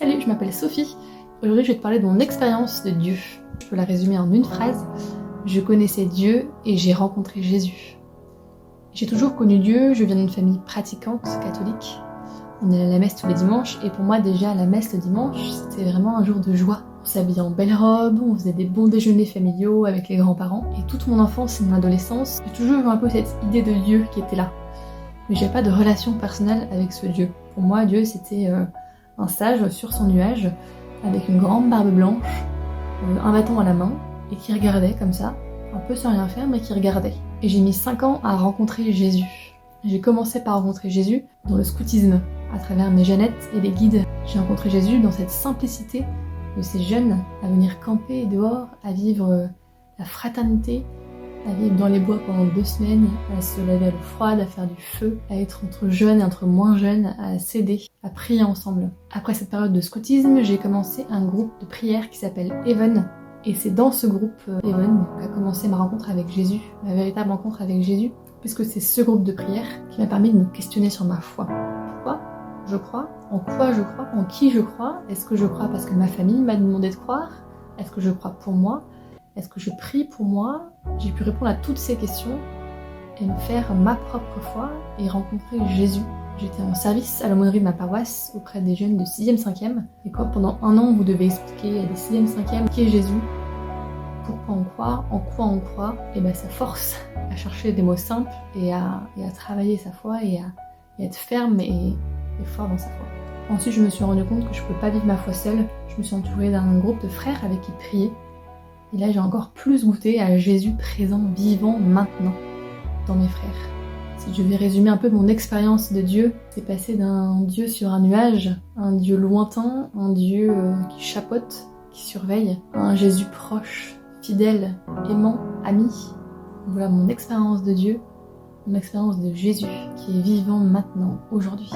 Salut, je m'appelle Sophie. Aujourd'hui, je vais te parler de mon expérience de Dieu. Je peux la résumer en une phrase. Je connaissais Dieu et j'ai rencontré Jésus. J'ai toujours connu Dieu, je viens d'une famille pratiquante, catholique. On allait à la messe tous les dimanches et pour moi déjà la messe le dimanche, c'était vraiment un jour de joie. On s'habillait en belle robe, on faisait des bons déjeuners familiaux avec les grands-parents et toute mon enfance et mon adolescence, j'ai toujours eu un peu cette idée de Dieu qui était là. Mais j'avais pas de relation personnelle avec ce Dieu. Pour moi, Dieu c'était un sage sur son nuage avec une grande barbe blanche, un bâton à la main et qui regardait comme ça, un peu sans rien faire mais qui regardait. Et j'ai mis 5 ans à rencontrer Jésus. J'ai commencé par rencontrer Jésus dans le scoutisme, à travers mes Jeannettes et les guides. J'ai rencontré Jésus dans cette simplicité de ces jeunes à venir camper dehors, à vivre la fraternité, à vivre dans les bois pendant 2 semaines, à se laver à l'eau froide, à faire du feu, à être entre jeunes et entre moins jeunes, à s'aider, à prier ensemble. Après cette période de scoutisme, j'ai commencé un groupe de prière qui s'appelle Even. Et c'est dans ce groupe Even qu'a commencé ma rencontre avec Jésus, ma véritable rencontre avec Jésus, puisque c'est ce groupe de prière qui m'a permis de me questionner sur ma foi. Pourquoi je crois? En quoi je crois? En qui je crois? Est-ce que je crois parce que ma famille m'a demandé de croire? Est-ce que je crois pour moi? Est-ce que je prie pour moi? J'ai pu répondre à toutes ces questions et me faire ma propre foi et rencontrer Jésus. J'étais en service à l'aumônerie de ma paroisse auprès des jeunes de 6e, 5e. Et quand pendant 1 an vous devez expliquer à des 6e, 5e qui est Jésus, pourquoi on croit, en quoi on croit, et ben ça force à chercher des mots simples et à travailler sa foi et à être ferme et fort dans sa foi. Ensuite je me suis rendu compte que je ne pouvais pas vivre ma foi seule. Je me suis entourée d'un groupe de frères avec qui prier. Et là j'ai encore plus goûté à Jésus présent, vivant, maintenant, dans mes frères. Si je vais résumer un peu mon expérience de Dieu, c'est passer d'un Dieu sur un nuage, un Dieu lointain, un Dieu qui chapeaute, qui surveille, à un Jésus proche, fidèle, aimant, ami. Voilà mon expérience de Dieu, mon expérience de Jésus, qui est vivant maintenant, aujourd'hui.